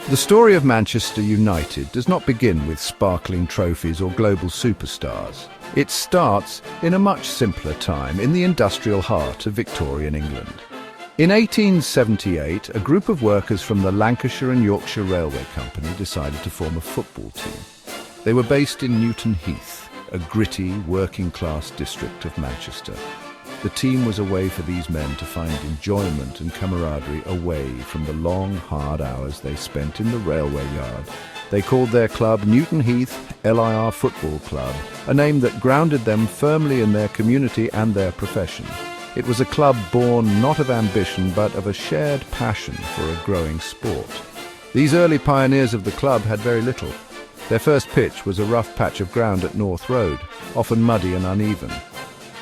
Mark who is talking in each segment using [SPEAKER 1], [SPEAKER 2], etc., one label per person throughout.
[SPEAKER 1] The story of Manchester United does not begin with sparkling trophies or global superstars. It starts in a much simpler time, in the industrial heart of Victorian England. In 1878, a group of workers from the Lancashire and Yorkshire Railway Company decided to form a football team. They were based in Newton Heath, a gritty, working-class district of Manchester. The team was a way for these men to find enjoyment and camaraderie away from the long, hard hours they spent in the railway yard. They called their club Newton Heath LIR Football Club, a name that grounded them firmly in their community and their profession. It was a club born not of ambition but of a shared passion for a growing sport. These early pioneers of the club had very little. Their first pitch was a rough patch of ground at North Road, often muddy and uneven.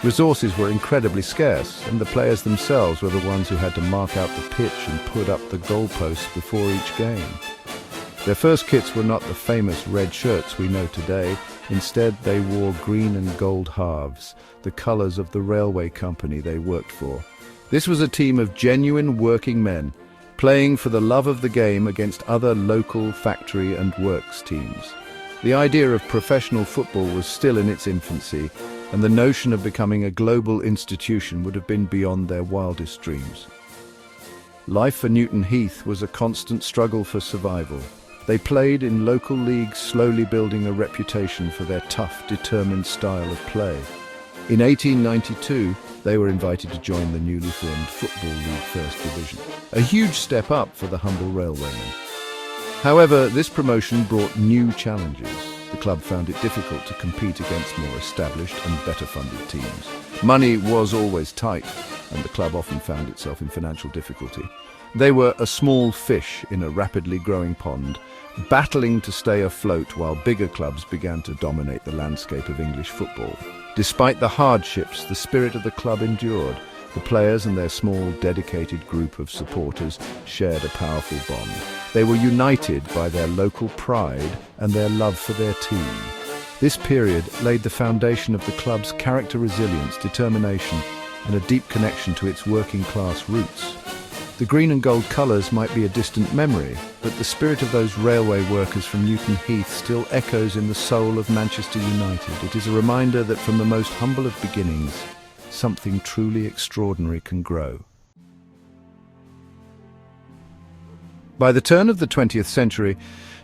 [SPEAKER 1] Resources were incredibly scarce, and the players themselves were the ones who had to mark out the pitch and put up the goalposts before each game. Their first kits were not the famous red shirts we know today. Instead, they wore green and gold halves, the colours of the railway company they worked for. This was a team of genuine working men, playing for the love of the game against other local factory and works teams. The idea of professional football was still in its infancy, and the notion of becoming a global institution would have been beyond their wildest dreams. Life for Newton Heath was a constant struggle for survival. They played in local leagues, slowly building a reputation for their tough, determined style of play. In 1892, they were invited to join the newly formed Football League First Division, a huge step up for the humble railwaymen. However, this promotion brought new challenges. The club found it difficult to compete against more established and better-funded teams. Money was always tight, and the club often found itself in financial difficulty. They were a small fish in a rapidly growing pond, battling to stay afloat while bigger clubs began to dominate the landscape of English football. Despite the hardships, the spirit of the club endured. The players and their small, dedicated group of supporters shared a powerful bond. They were united by their local pride and their love for their team. This period laid the foundation of the club's character, resilience, determination, and a deep connection to its working-class roots. The green and gold colours might be a distant memory, but the spirit of those railway workers from Newton Heath still echoes in the soul of Manchester United. It is a reminder that from the most humble of beginnings, something truly extraordinary can grow. By the turn of the 20th century,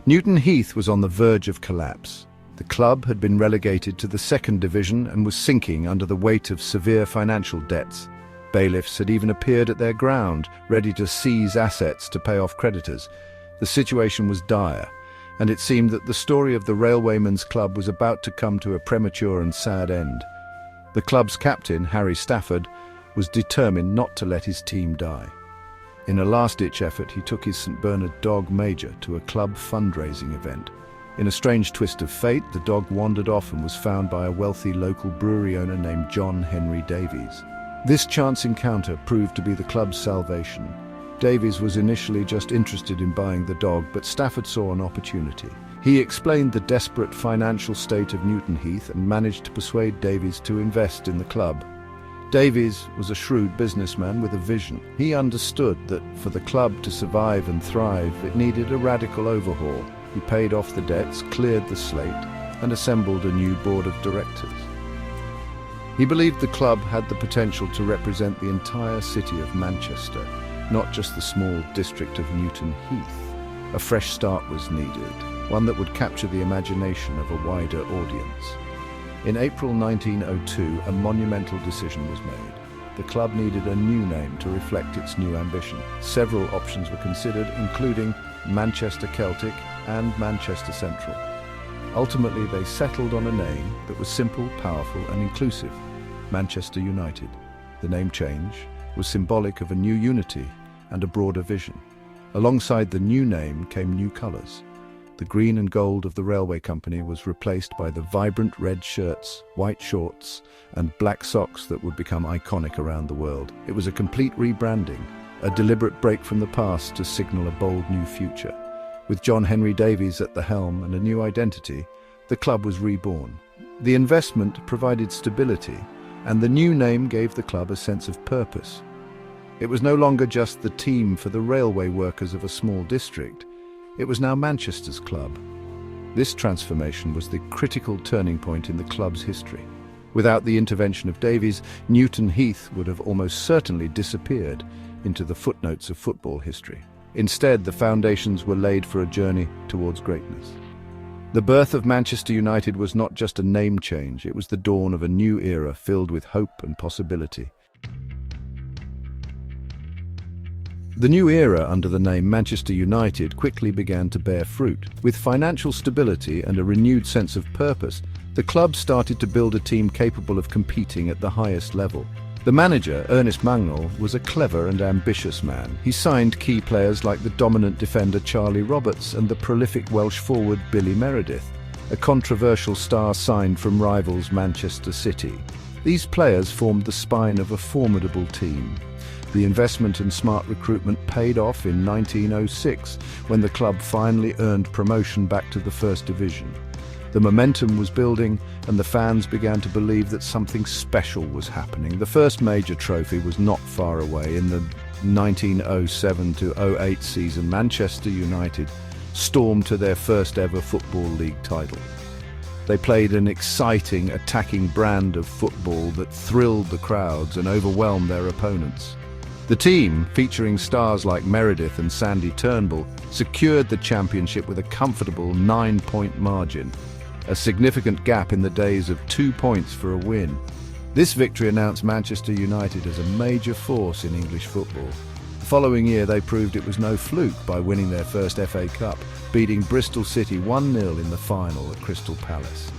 [SPEAKER 1] Newton Heath was on the verge of collapse. The club had been relegated to the second division and was sinking under the weight of severe financial debts. Bailiffs had even appeared at their ground, ready to seize assets to pay off creditors. The situation was dire, and it seemed that the story of the Railwaymen's Club was about to come to a premature and sad end. The club's captain, Harry Stafford, was determined not to let his team die. In a last-ditch effort, he took his St. Bernard dog Major to a club fundraising event. In a strange twist of fate, the dog wandered off and was found by a wealthy local brewery owner named John Henry Davies. This chance encounter proved to be the club's salvation. Davies was initially just interested in buying the dog, but Stafford saw an opportunity. He explained the desperate financial state of Newton Heath and managed to persuade Davies to invest in the club. Davies was a shrewd businessman with a vision. He understood that for the club to survive and thrive, it needed a radical overhaul. He paid off the debts, cleared the slate, and assembled a new board of directors. He believed the club had the potential to represent the entire city of Manchester, not just the small district of Newton Heath. A fresh start was needed, one that would capture the imagination of a wider audience. In April 1902, a monumental decision was made. The club needed a new name to reflect its new ambition. Several options were considered, including Manchester Celtic and Manchester Central. Ultimately, they settled on a name that was simple, powerful, and inclusive: Manchester United. The name change was symbolic of a new unity and a broader vision. Alongside the new name came new colours. The green and gold of the railway company was replaced by the vibrant red shirts, white shorts, and black socks that would become iconic around the world. It was a complete rebranding, a deliberate break from the past to signal a bold new future. With John Henry Davies at the helm and a new identity, the club was reborn. The investment provided stability, and the new name gave the club a sense of purpose. It was no longer just the team for the railway workers of a small district. It was now Manchester's club. This transformation was the critical turning point in the club's history. Without the intervention of Davies, Newton Heath would have almost certainly disappeared into the footnotes of football history. Instead, the foundations were laid for a journey towards greatness. The birth of Manchester United was not just a name change, it was the dawn of a new era filled with hope and possibility. The new era under the name Manchester United quickly began to bear fruit. With financial stability and a renewed sense of purpose, the club started to build a team capable of competing at the highest level. The manager, Ernest Magnol, was a clever and ambitious man. He signed key players like the dominant defender Charlie Roberts and the prolific Welsh forward Billy Meredith, a controversial star signed from rivals Manchester City. These players formed the spine of a formidable team. The investment and smart recruitment paid off in 1906, when the club finally earned promotion back to the First Division. The momentum was building, and the fans began to believe that something special was happening. The first major trophy was not far away. In the 1907-08 season, Manchester United stormed to their first ever Football League title. They played an exciting, attacking brand of football that thrilled the crowds and overwhelmed their opponents. The team, featuring stars like Meredith and Sandy Turnbull, secured the championship with a comfortable 9-point margin, a significant gap in the days of 2 points for a win. This victory announced Manchester United as a major force in English football. The following year they proved it was no fluke by winning their first FA Cup, beating Bristol City 1-0 in the final at Crystal Palace.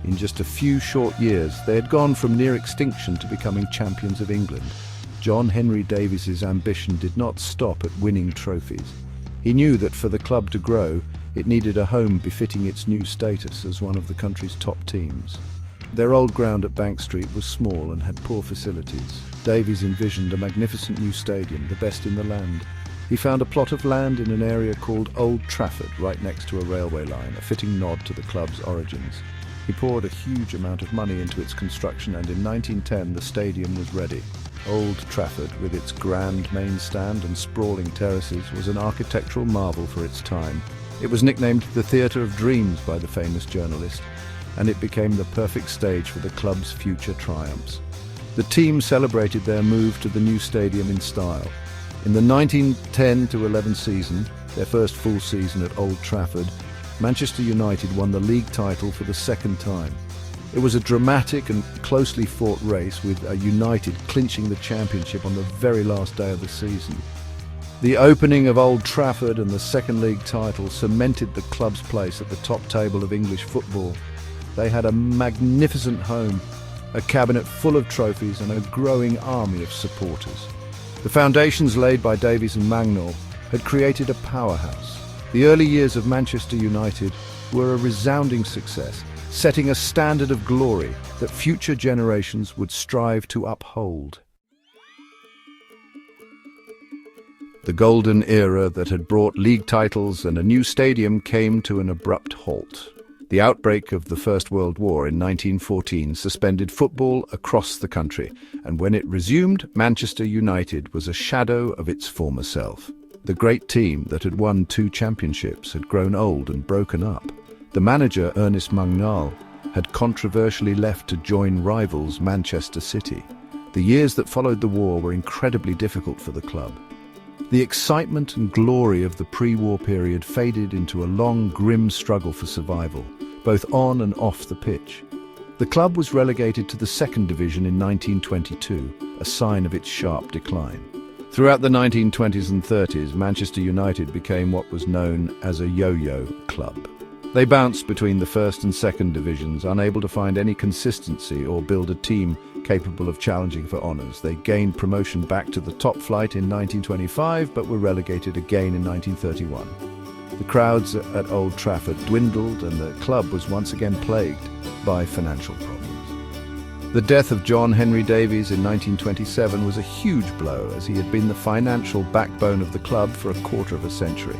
[SPEAKER 1] In just a few short years, they had gone from near extinction to becoming champions of England. John Henry Davies' ambition did not stop at winning trophies. He knew that for the club to grow, it needed a home befitting its new status as one of the country's top teams. Their old ground at Bank Street was small and had poor facilities. Davies envisioned a magnificent new stadium, the best in the land. He found a plot of land in an area called Old Trafford, right next to a railway line, a fitting nod to the club's origins. He poured a huge amount of money into its construction, and in 1910 the stadium was ready. Old Trafford, with its grand main stand and sprawling terraces, was an architectural marvel for its time. It was nicknamed the Theatre of Dreams by the famous journalist, and it became the perfect stage for the club's future triumphs. The team celebrated their move to the new stadium in style. In the 1910-11 season, their first full season at Old Trafford, Manchester United won the league title for the second time. It was a dramatic and closely fought race, with United clinching the championship on the very last day of the season. The opening of Old Trafford and the second league title cemented the club's place at the top table of English football. They had a magnificent home, a cabinet full of trophies and a growing army of supporters. The foundations laid by Davies and Magnol had created a powerhouse. The early years of Manchester United were a resounding success, setting a standard of glory that future generations would strive to uphold. The golden era that had brought league titles and a new stadium came to an abrupt halt. The outbreak of the First World War in 1914 suspended football across the country, and when it resumed, Manchester United was a shadow of its former self. The great team that had won 2 championships had grown old and broken up. The manager, Ernest Magnol, had controversially left to join rivals Manchester City. The years that followed the war were incredibly difficult for the club. The excitement and glory of the pre-war period faded into a long, grim struggle for survival, both on and off the pitch. The club was relegated to the second division in 1922, a sign of its sharp decline. Throughout the 1920s and 30s, Manchester United became what was known as a yo-yo club. They bounced between the first and second divisions, unable to find any consistency or build a team capable of challenging for honours. They gained promotion back to the top flight in 1925, but were relegated again in 1931. The crowds at Old Trafford dwindled, and the club was once again plagued by financial problems. The death of John Henry Davies in 1927 was a huge blow, as he had been the financial backbone of the club for a quarter of a century.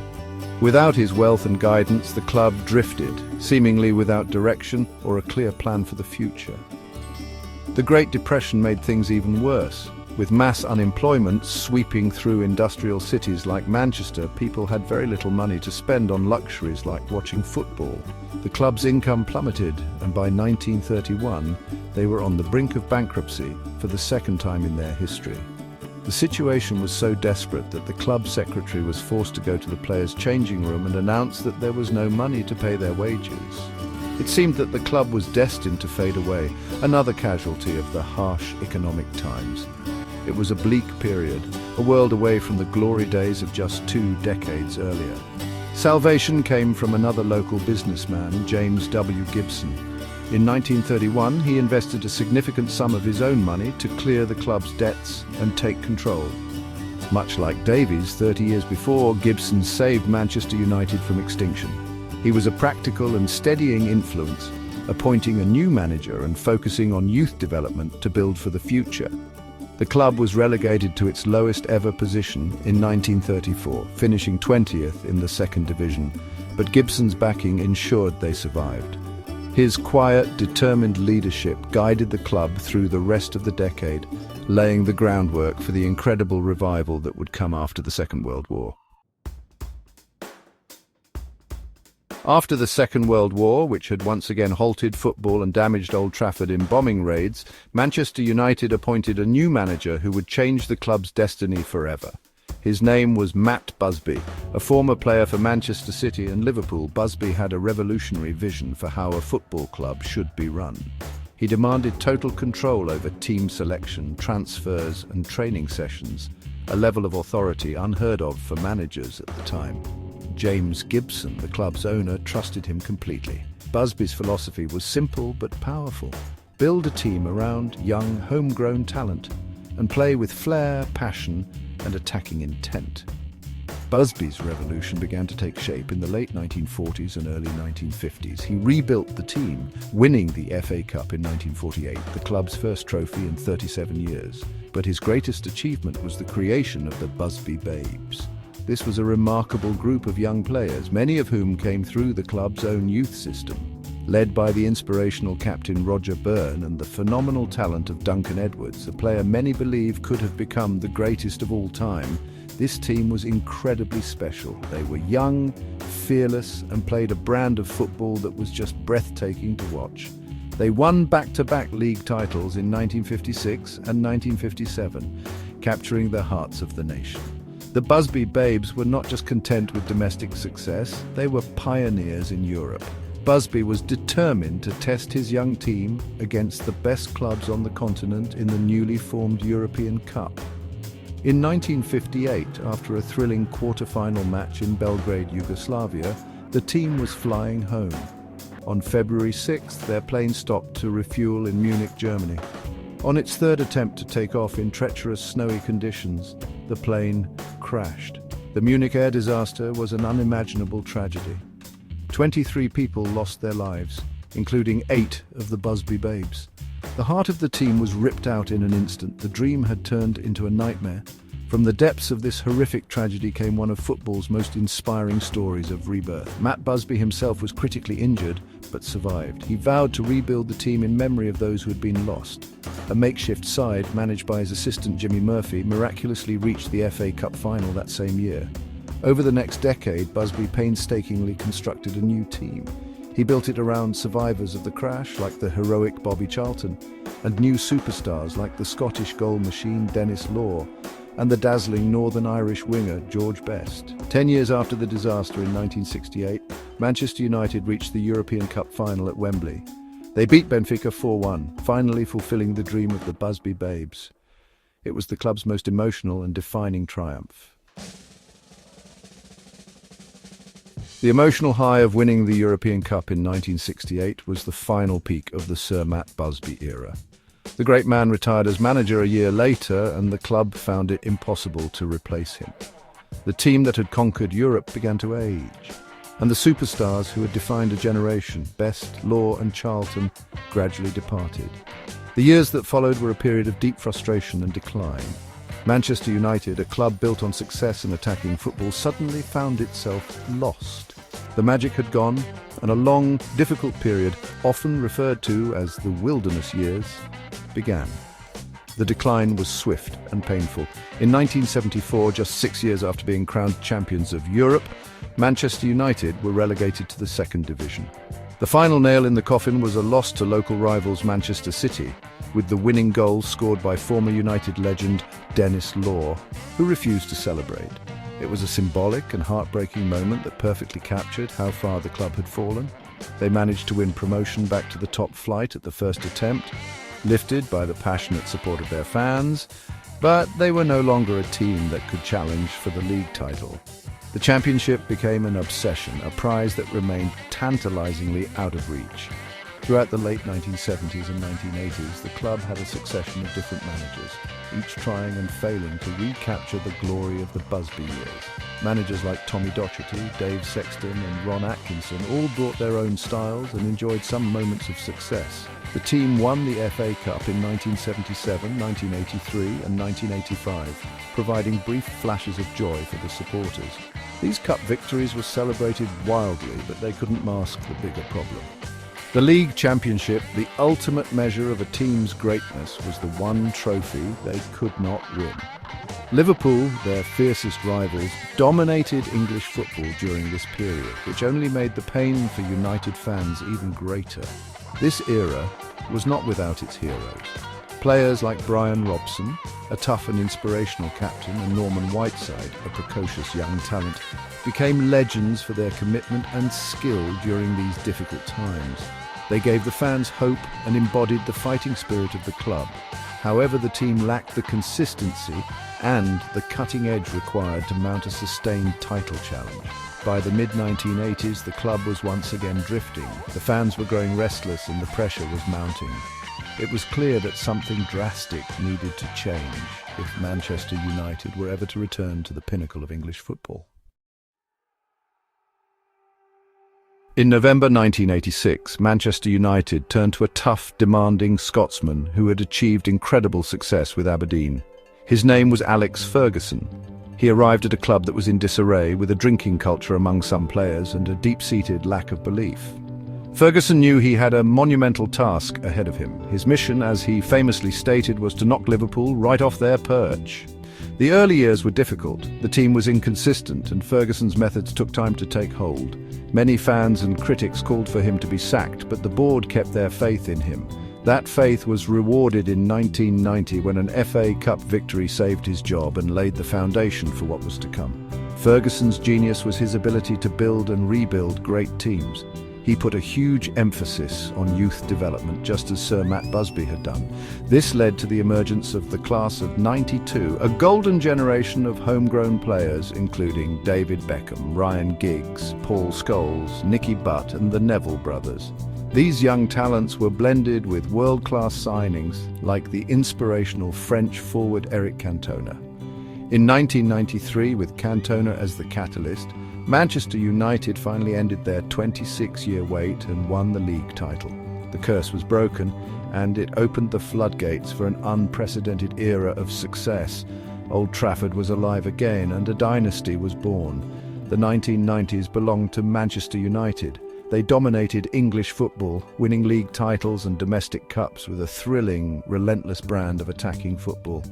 [SPEAKER 1] Without his wealth and guidance, the club drifted, seemingly without direction or a clear plan for the future. The Great Depression made things even worse. With mass unemployment sweeping through industrial cities like Manchester, people had very little money to spend on luxuries like watching football. The club's income plummeted, and by 1931, they were on the brink of bankruptcy for the second time in their history. The situation was so desperate that the club secretary was forced to go to the players' changing room and announce that there was no money to pay their wages. It seemed that the club was destined to fade away, another casualty of the harsh economic times. It was a bleak period, a world away from the glory days of just 2 decades earlier. Salvation came from another local businessman, James W. Gibson. In 1931, he invested a significant sum of his own money to clear the club's debts and take control. Much like Davies 30 years before, Gibson saved Manchester United from extinction. He was a practical and steadying influence, appointing a new manager and focusing on youth development to build for the future. The club was relegated to its lowest ever position in 1934, finishing 20th in the second division, but Gibson's backing ensured they survived. His quiet, determined leadership guided the club through the rest of the decade, laying the groundwork for the incredible revival that would come after the Second World War. After the Second World War, which had once again halted football and damaged Old Trafford in bombing raids, Manchester United appointed a new manager who would change the club's destiny forever. His name was Matt Busby. A former player for Manchester City and Liverpool, Busby had a revolutionary vision for how a football club should be run. He demanded total control over team selection, transfers and training sessions, a level of authority unheard of for managers at the time. James Gibson, the club's owner, trusted him completely. Busby's philosophy was simple but powerful. Build a team around young, homegrown talent and play with flair, passion and attacking intent. Busby's revolution began to take shape in the late 1940s and early 1950s. He rebuilt the team, winning the FA Cup in 1948, the club's first trophy in 37 years. But his greatest achievement was the creation of the Busby Babes. This was a remarkable group of young players, many of whom came through the club's own youth system. Led by the inspirational captain Roger Byrne and the phenomenal talent of Duncan Edwards, a player many believe could have become the greatest of all time, this team was incredibly special. They were young, fearless, and played a brand of football that was just breathtaking to watch. They won back-to-back league titles in 1956 and 1957, capturing the hearts of the nation. The Busby Babes were not just content with domestic success, they were pioneers in Europe. Busby was determined to test his young team against the best clubs on the continent in the newly formed European Cup. In 1958, after a thrilling quarter-final match in Belgrade, Yugoslavia, the team was flying home. On February 6th, their plane stopped to refuel in Munich, Germany. On its third attempt to take off in treacherous snowy conditions, the plane crashed. The Munich air disaster was an unimaginable tragedy. 23 people lost their lives, including 8 of the Busby Babes. The heart of the team was ripped out in an instant. The dream had turned into a nightmare. From the depths of this horrific tragedy came one of football's most inspiring stories of rebirth. Matt Busby himself was critically injured, but survived. He vowed to rebuild the team in memory of those who had been lost. A makeshift side, managed by his assistant Jimmy Murphy, miraculously reached the FA Cup final that same year. Over the next decade, Busby painstakingly constructed a new team. He built it around survivors of the crash, like the heroic Bobby Charlton, and new superstars like the Scottish goal machine Denis Law and the dazzling Northern Irish winger George Best. 10 years after the disaster in 1968, Manchester United reached the European Cup final at Wembley. They beat Benfica 4-1, finally fulfilling the dream of the Busby Babes. It was the club's most emotional and defining triumph. The emotional high of winning the European Cup in 1968 was the final peak of the Sir Matt Busby era. The great man retired as manager a year later, and the club found it impossible to replace him. The team that had conquered Europe began to age, and the superstars who had defined a generation, Best, Law and Charlton, gradually departed. The years that followed were a period of deep frustration and decline. Manchester United, a club built on success and attacking football, suddenly found itself lost. The magic had gone, and a long, difficult period, often referred to as the wilderness years, began. The decline was swift and painful. In 1974, just 6 years after being crowned champions of Europe, Manchester United were relegated to the second division. The final nail in the coffin was a loss to local rivals Manchester City, with the winning goal scored by former United legend Denis Law, who refused to celebrate. It was a symbolic and heartbreaking moment that perfectly captured how far the club had fallen. They managed to win promotion back to the top flight at the first attempt, lifted by the passionate support of their fans, but they were no longer a team that could challenge for the league title. The championship became an obsession, a prize that remained tantalizingly out of reach. Throughout the late 1970s and 1980s, the club had a succession of different managers, each trying and failing to recapture the glory of the Busby years. Managers like Tommy Docherty, Dave Sexton and Ron Atkinson all brought their own styles and enjoyed some moments of success. The team won the FA Cup in 1977, 1983 and 1985, providing brief flashes of joy for the supporters. These cup victories were celebrated wildly, but they couldn't mask the bigger problem. The league championship, the ultimate measure of a team's greatness, was the one trophy they could not win. Liverpool, their fiercest rivals, dominated English football during this period, which only made the pain for United fans even greater. This era was not without its heroes. Players like Brian Robson, a tough and inspirational captain, and Norman Whiteside, a precocious young talent, became legends for their commitment and skill during these difficult times. They gave the fans hope and embodied the fighting spirit of the club. However, the team lacked the consistency and the cutting edge required to mount a sustained title challenge. By the mid-1980s, the club was once again drifting. The fans were growing restless and the pressure was mounting. It was clear that something drastic needed to change if Manchester United were ever to return to the pinnacle of English football. In November 1986, Manchester United turned to a tough, demanding Scotsman who had achieved incredible success with Aberdeen. His name was Alex Ferguson. He arrived at a club that was in disarray, with a drinking culture among some players and a deep-seated lack of belief. Ferguson knew he had a monumental task ahead of him. His mission, as he famously stated, was to knock Liverpool right off their perch. The early years were difficult. The team was inconsistent, and Ferguson's methods took time to take hold. Many fans and critics called for him to be sacked, but the board kept their faith in him. That faith was rewarded in 1990 when an FA Cup victory saved his job and laid the foundation for what was to come. Ferguson's genius was his ability to build and rebuild great teams. He put a huge emphasis on youth development, just as Sir Matt Busby had done. This led to the emergence of the class of '92, a golden generation of homegrown players, including David Beckham, Ryan Giggs, Paul Scholes, Nicky Butt and the Neville brothers. These young talents were blended with world-class signings like the inspirational French forward Eric Cantona. In 1993, with Cantona as the catalyst, Manchester United finally ended their 26-year wait and won the league title. The curse was broken, and it opened the floodgates for an unprecedented era of success. Old Trafford was alive again, and a dynasty was born. The 1990s belonged to Manchester United. They dominated English football, winning league titles and domestic cups with a thrilling, relentless brand of attacking football.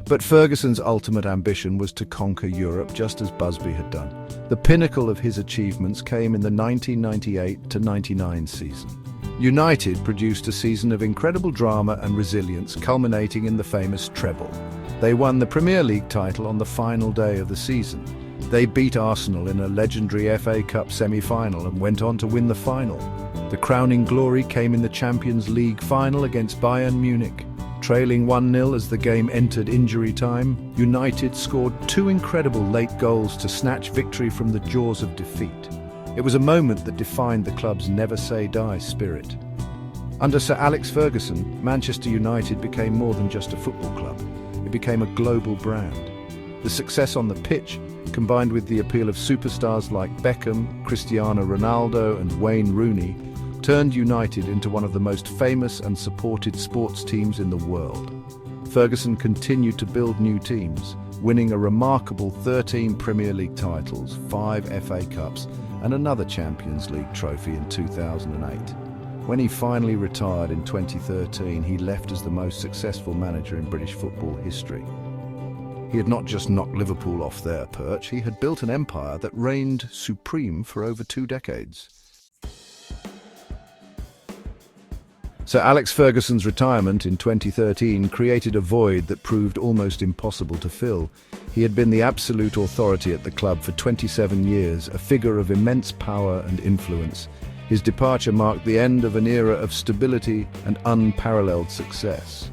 [SPEAKER 1] But Ferguson's ultimate ambition was to conquer Europe, just as Busby had done. The pinnacle of his achievements came in the 1998-99 season. United produced a season of incredible drama and resilience, culminating in the famous treble. They won the Premier League title on the final day of the season. They beat Arsenal in a legendary FA Cup semi-final and went on to win the final. The crowning glory came in the Champions League final against Bayern Munich. Trailing 1-0 as the game entered injury time, United scored 2 incredible late goals to snatch victory from the jaws of defeat. It was a moment that defined the club's never-say-die spirit. Under Sir Alex Ferguson, Manchester United became more than just a football club. It became a global brand. The success on the pitch, combined with the appeal of superstars like Beckham, Cristiano Ronaldo and Wayne Rooney, turned United into one of the most famous and supported sports teams in the world. Ferguson continued to build new teams, winning a remarkable 13 Premier League titles, 5 FA Cups, and another Champions League trophy in 2008. When he finally retired in 2013, he left as the most successful manager in British football history. He had not just knocked Liverpool off their perch, he had built an empire that reigned supreme for over 2 decades. Sir Alex Ferguson's retirement in 2013 created a void that proved almost impossible to fill. He had been the absolute authority at the club for 27 years, a figure of immense power and influence. His departure marked the end of an era of stability and unparalleled success.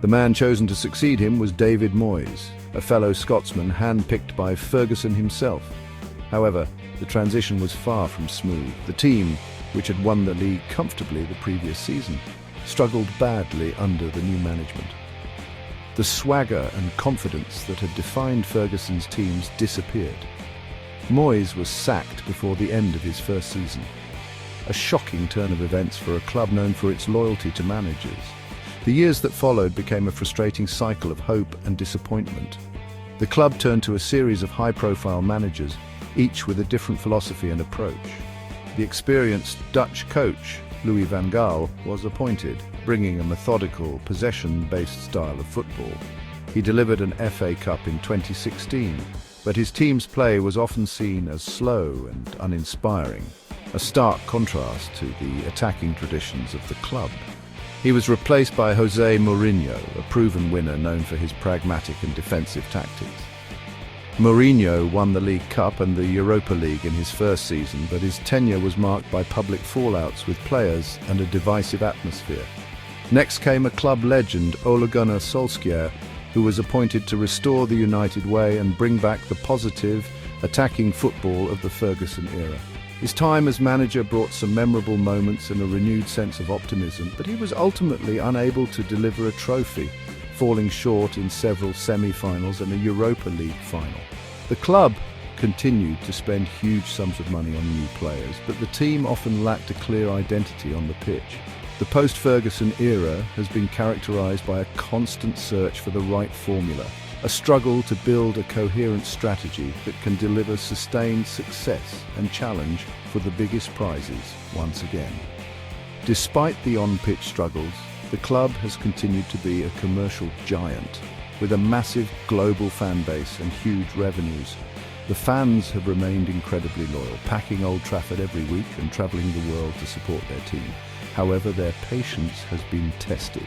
[SPEAKER 1] The man chosen to succeed him was David Moyes, a fellow Scotsman hand-picked by Ferguson himself. However, the transition was far from smooth. The team, which had won the league comfortably the previous season, struggled badly under the new management. The swagger and confidence that had defined Ferguson's teams disappeared. Moyes was sacked before the end of his first season. A shocking turn of events for a club known for its loyalty to managers. The years that followed became a frustrating cycle of hope and disappointment. The club turned to a series of high-profile managers, each with a different philosophy and approach. The experienced Dutch coach, Louis van Gaal, was appointed, bringing a methodical, possession-based style of football. He delivered an FA Cup in 2016, but his team's play was often seen as slow and uninspiring, a stark contrast to the attacking traditions of the club. He was replaced by José Mourinho, a proven winner known for his pragmatic and defensive tactics. Mourinho won the League Cup and the Europa League in his first season, but his tenure was marked by public fallouts with players and a divisive atmosphere. Next came a club legend, Ole Gunnar Solskjaer, who was appointed to restore the United way and bring back the positive, attacking football of the Ferguson era. His time as manager brought some memorable moments and a renewed sense of optimism, but he was ultimately unable to deliver a trophy, falling short in several semi-finals and a Europa League final. The club continued to spend huge sums of money on new players, but the team often lacked a clear identity on the pitch. The post-Ferguson era has been characterised by a constant search for the right formula, a struggle to build a coherent strategy that can deliver sustained success and challenge for the biggest prizes once again. Despite the on-pitch struggles, the club has continued to be a commercial giant, with a massive global fan base and huge revenues. The fans have remained incredibly loyal, packing Old Trafford every week and travelling the world to support their team. However, their patience has been tested.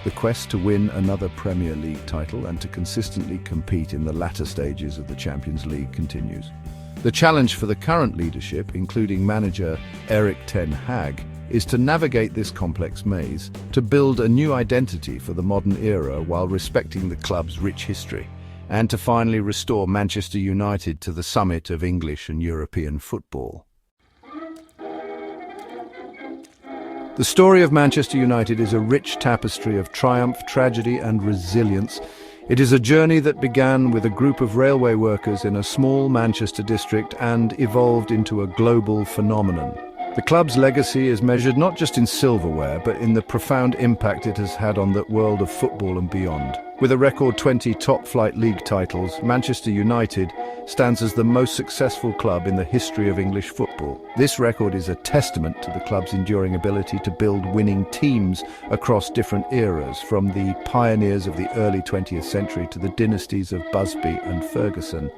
[SPEAKER 1] The quest to win another Premier League title and to consistently compete in the latter stages of the Champions League continues. The challenge for the current leadership, including manager Erik ten Hag, is to navigate this complex maze, to build a new identity for the modern era while respecting the club's rich history, and to finally restore Manchester United to the summit of English and European football. The story of Manchester United is a rich tapestry of triumph, tragedy and resilience. It is a journey that began with a group of railway workers in a small Manchester district and evolved into a global phenomenon. The club's legacy is measured not just in silverware, but in the profound impact it has had on the world of football and beyond. With a record 20 top-flight league titles, Manchester United stands as the most successful club in the history of English football. This record is a testament to the club's enduring ability to build winning teams across different eras, from the pioneers of the early 20th century to the dynasties of Busby and Ferguson.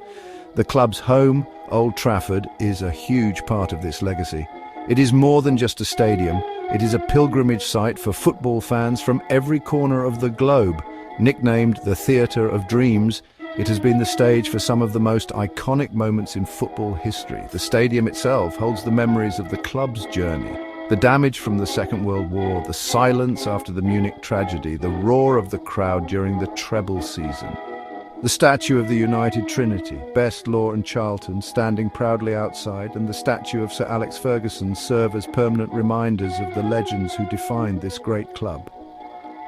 [SPEAKER 1] The club's home, Old Trafford, is a huge part of this legacy. It is more than just a stadium. It is a pilgrimage site for football fans from every corner of the globe. Nicknamed the Theatre of Dreams, it has been the stage for some of the most iconic moments in football history. The stadium itself holds the memories of the club's journey. The damage from the Second World War, the silence after the Munich tragedy, the roar of the crowd during the treble season. The statue of the United Trinity, Best, Law and Charlton, standing proudly outside, and the statue of Sir Alex Ferguson serve as permanent reminders of the legends who defined this great club.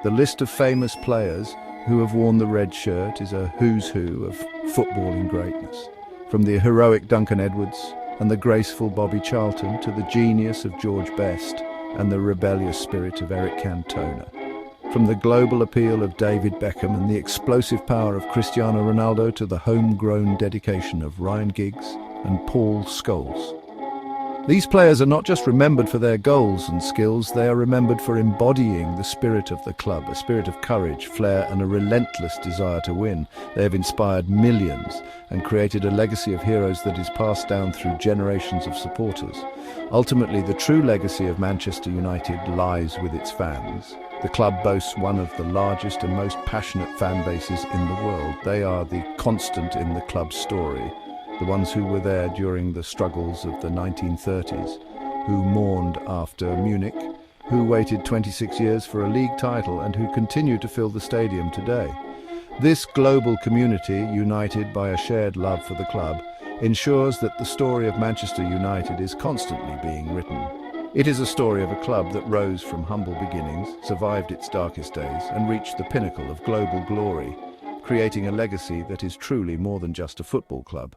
[SPEAKER 1] The list of famous players who have worn the red shirt is a who's who of footballing greatness, from the heroic Duncan Edwards and the graceful Bobby Charlton to the genius of George Best and the rebellious spirit of Eric Cantona. From the global appeal of David Beckham and the explosive power of Cristiano Ronaldo to the homegrown dedication of Ryan Giggs and Paul Scholes. These players are not just remembered for their goals and skills, they are remembered for embodying the spirit of the club, a spirit of courage, flair and a relentless desire to win. They have inspired millions and created a legacy of heroes that is passed down through generations of supporters. Ultimately, the true legacy of Manchester United lies with its fans. The club boasts one of the largest and most passionate fan bases in the world. They are the constant in the club's story. The ones who were there during the struggles of the 1930s, who mourned after Munich, who waited 26 years for a league title and who continue to fill the stadium today. This global community, united by a shared love for the club, ensures that the story of Manchester United is constantly being written. It is a story of a club that rose from humble beginnings, survived its darkest days and reached the pinnacle of global glory, creating a legacy that is truly more than just a football club.